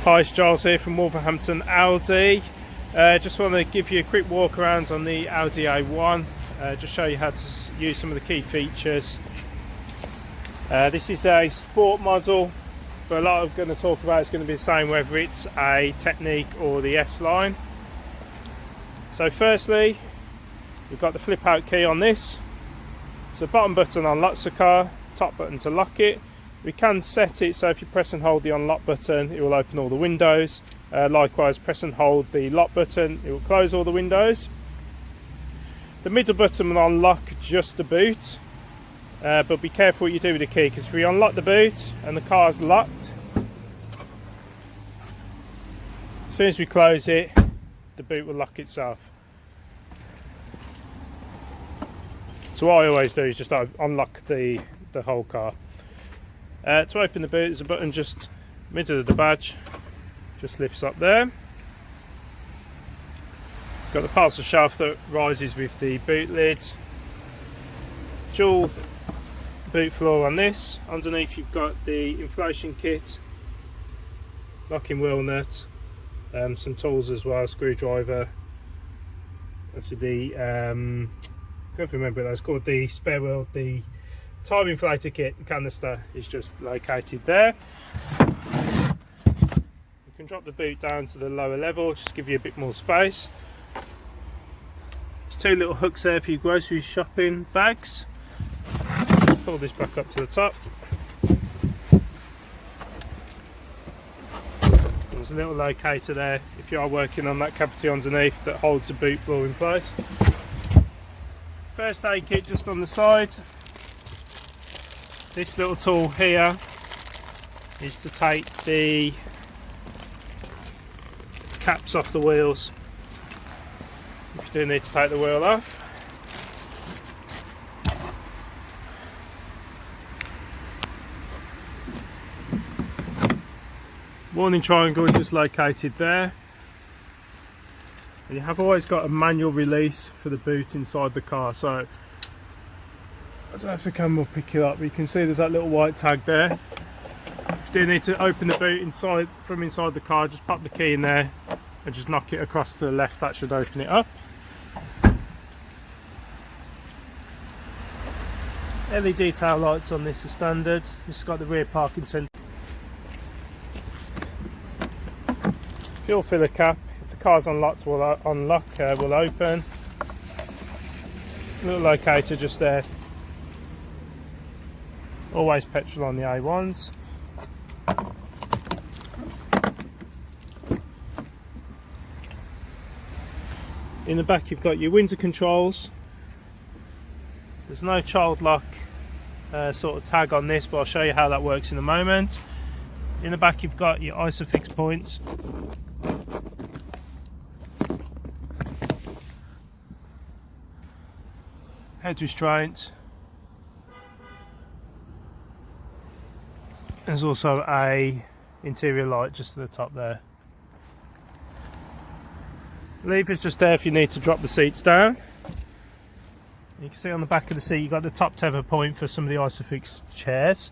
Hi, it's Giles here from Wolverhampton Audi. Just want to give you a quick walk around on the Audi A1, just show you how to use some of the key features. This is a sport model, but a lot I'm going to talk about is going to be the same whether it's a Technique or the S-Line. So firstly, we've got the flip out key on this. So bottom button unlocks the car, top button to lock it. We can set it so if you press and hold the unlock button, it will open all the windows. Likewise, press and hold the lock button, it will close all the windows. The middle button will unlock just the boot, but be careful what you do with the key, because if we unlock the boot and the car's locked, as soon as we close it, the boot will lock itself. So what I always do is just unlock the whole car. To open the boot, there's a button just middle of the badge, just lifts up there. Got the parcel shelf that rises with the boot lid. Dual boot floor on this. Underneath you've got the inflation kit, locking wheel nut, some tools as well, screwdriver. Actually the I can't remember what that's called, the spare wheel, the tire inflator kit, the canister is just located there. You can drop the boot down to the lower level, just give you a bit more space. There's two little hooks there for your grocery shopping bags. Pull this back up to the top. There's a little locator there if you are working on that cavity underneath that holds the boot floor in place. First aid kit just on the side. This little tool here is to take the caps off the wheels if you do need to take the wheel off. Warning triangle is just located there. And you have always got a manual release for the boot inside the car, so I don't have to come and pick it up, but you can see there's that little white tag there. If you do need to open the boot from inside the car, just pop the key in there and just knock it across to the left, that should open it up. LED tail lights on this are standard. This has got the rear parking sensor. Fuel filler cap, if the car's unlocked, will open. Little locator just there. Always petrol on the A1s. In the back you've got your window controls. There's no child lock sort of tag on this, but I'll show you how that works in a moment. In the back you've got your ISOFIX points. Head restraints. There's also a interior light just at the top there. Lever's just there if you need to drop the seats down. You can see on the back of the seat you've got the top tether point for some of the ISOFIX chairs.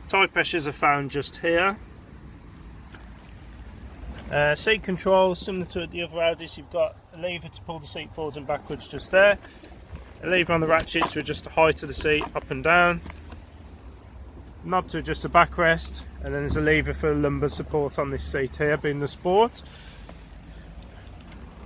Tyre pressures are found just here. Seat controls, similar to the other Audis, you've got a lever to pull the seat forwards and backwards just there. A lever on the ratchet to adjust the height of the seat up and down. Knob to adjust the backrest, and then there's a lever for lumbar support on this seat here, being the Sport.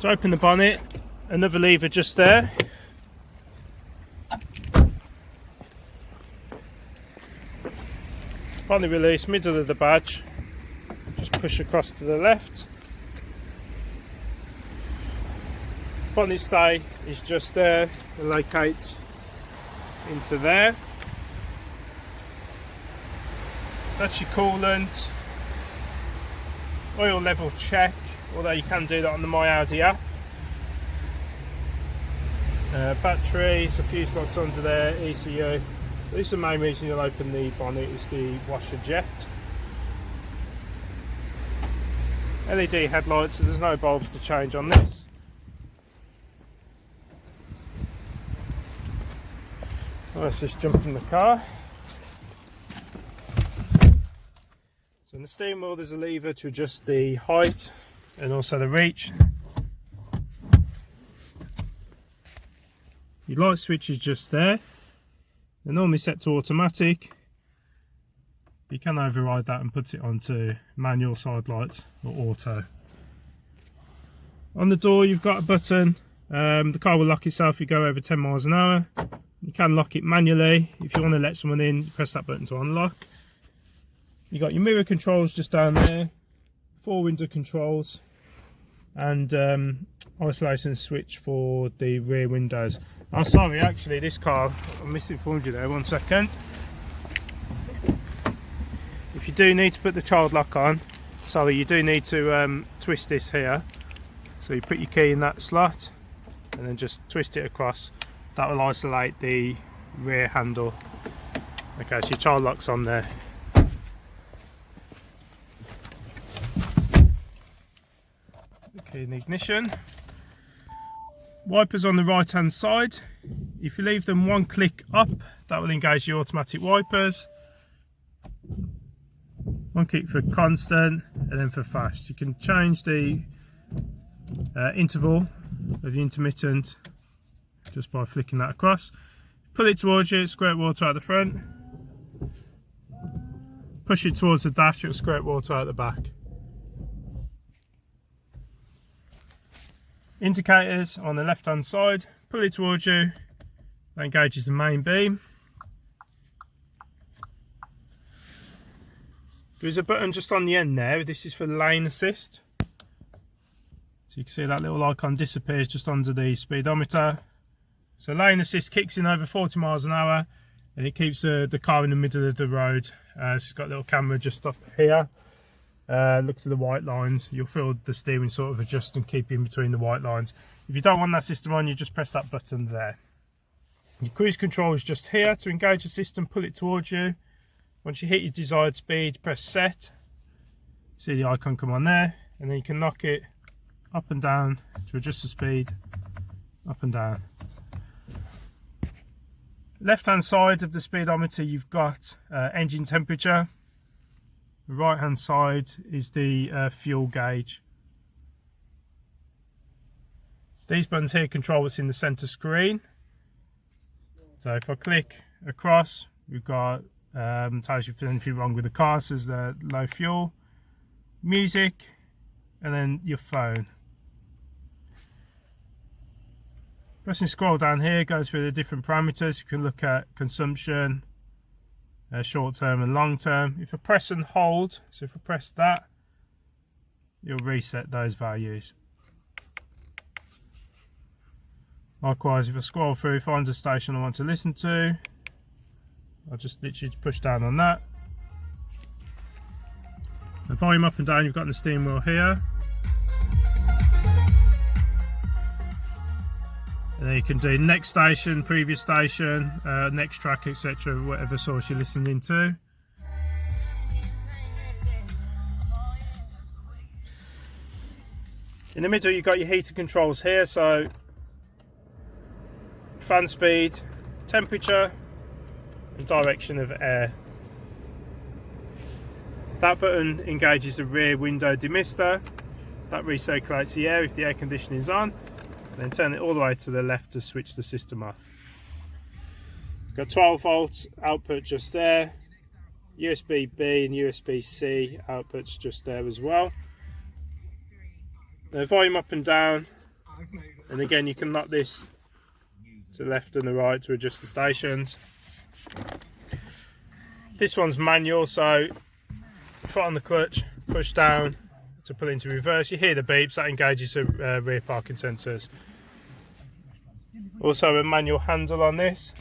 To open the bonnet, another lever just there. Bonnet release, middle of the badge, just push across to the left. Bonnet stay is just there, it locates into there. That's your coolant. Oil level check, although you can do that on the myAudi app. Battery, so fuse box under there, ECU. This is the main reason you'll open the bonnet, is the washer jet. LED headlights, so there's no bulbs to change on this. Let's just jump in the car. So in the steering wheel there's a lever to adjust the height and also the reach. Your light switch is just there. They're normally set to automatic. You can override that and put it onto manual side lights or auto. On the door you've got a button. The car will lock itself if you go over 10 miles an hour. You can lock it manually. If you want to let someone in, you press that button to unlock. You've got your mirror controls just down there, 4 window controls, and isolation switch for the rear windows. Oh sorry, actually this car, I misinformed you there, 1 second. If you do need to put the child lock on, sorry, you do need to twist this here. So you put your key in that slot and then just twist it across. That will isolate the rear handle. Okay, so your child lock's on there. Key in the ignition. Wipers on the right hand side. If you leave them 1 click up, that will engage your automatic wipers. 1 click for constant and then for fast. You can change the interval of the intermittent just by flicking that across. Pull it towards you, squirt water out the front. Push it towards the dash, it'll squirt water out the back. Indicators on the left hand side, pull it towards you, that engages the main beam. There's a button just on the end there, this is for lane assist. So you can see that little icon disappears just under the speedometer. So lane assist kicks in over 40 miles an hour and it keeps the car in the middle of the road. So it's got a little camera just up here. Looks at the white lines. You'll feel the steering sort of adjust and keep in between the white lines. If you don't want that system on, you just press that button there. Your cruise control is just here. To engage the system, pull it towards you. Once you hit your desired speed, press set. See the icon come on there, and then you can knock it up and down to adjust the speed, up and down. Left hand side of the speedometer you've got engine temperature. The right hand side is the fuel gauge. These buttons here control what's in the center screen. So if I click across, we've got tells you if there's anything wrong with the car, so there's low fuel, music, and then your phone. Pressing scroll down here goes through the different parameters. You can look at consumption, short term and long term. If I press and hold, so if I press that, you'll reset those values. Likewise, if I scroll through, find a station I want to listen to, I'll just literally push down on that. The volume up and down you've got on the steering wheel here. And then you can do next station, previous station, next track, etc., whatever source you're listening to. In the middle you've got your heater controls here, so fan speed, temperature and direction of air. That button engages the rear window demister. That recirculates the air if the air conditioning is on. Then turn it all the way to the left to switch the system off. Got 12 volts output just there, USB B and USB C outputs just there as well. The volume up and down, and again you can knock this to the left and the right to adjust the stations. This one's manual, so foot on the clutch, push down to pull into reverse. You hear the beeps, that engages the rear parking sensors. Also a manual handle on this.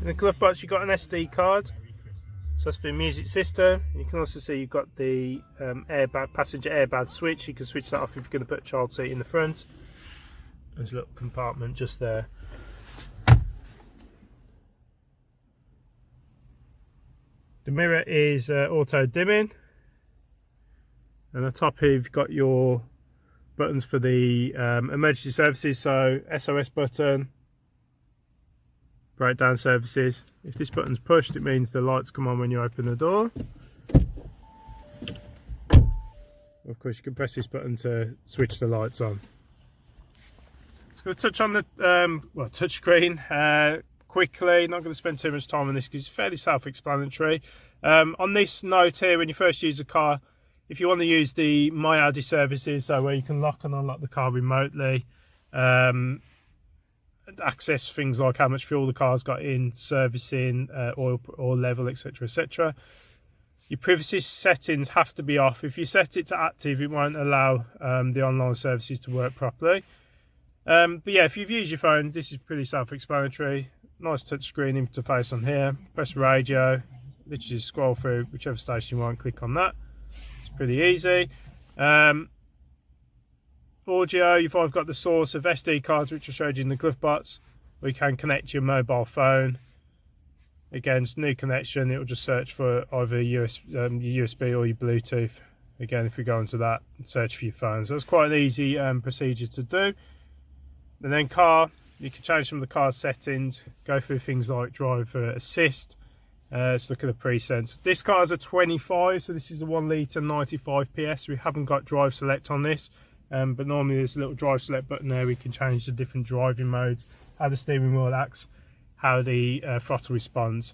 In the glove box you've got an SD card, so that's for the music system. You can also see you've got the airbag, passenger airbag switch. You can switch that off if you're going to put a child seat in the front. There's a little compartment just there. mirror is auto dimming, and on top here you've got your buttons for the emergency services, so SOS button, breakdown services. If this button's pushed, it means the lights come on when you open the door. Of course, you can press this button to switch the lights on. Just going to touch on the touch screen quickly. Not going to spend too much time on this because it's fairly self-explanatory. On this note here, when you first use the car, if you want to use the myAudi services, so where you can lock and unlock the car remotely, access things like how much fuel the car's got in, servicing, oil level, etc, etc. Your privacy settings have to be off. If you set it to active, it won't allow the online services to work properly. But yeah, if you've used your phone, this is pretty self-explanatory. Nice touchscreen interface on here. Press radio, literally just scroll through whichever station you want, click on that. It's pretty easy. Audio, you've either got the source of SD cards, which I showed you in the Glovebox, or you can connect your mobile phone. Again, it's a new connection. It will just search for either your USB or your Bluetooth. Again, if we go into that, search for your phone. So it's quite an easy procedure to do. And then car, you can change some of the car settings, go through things like driver assist. Let's look at the presets. This car is a 25, so this is a 1 litre 95 PS. We haven't got drive select on this, but normally there's a little drive select button there. We can change the different driving modes, how the steering wheel acts, how the throttle responds.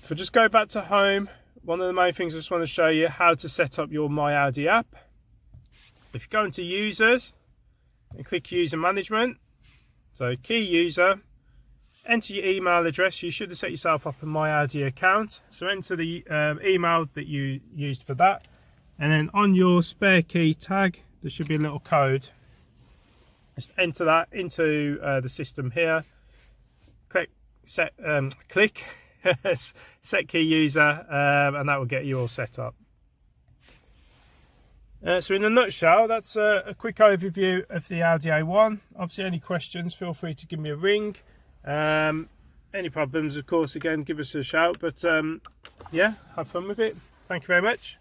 If I just go back to home, one of the main things I just want to show you how to set up your myAudi app. If you go into users and click user management, so key user, enter your email address. You should have set yourself up a myAudi account, so enter the email that you used for that, and then on your spare key tag there should be a little code. Just enter that into the system here. Click set key user, and that will get you all set up. So in a nutshell, that's a quick overview of the Audi A1. Obviously, any questions, feel free to give me a ring. Any problems, of course, again, give us a shout. But yeah, have fun with it. Thank you very much.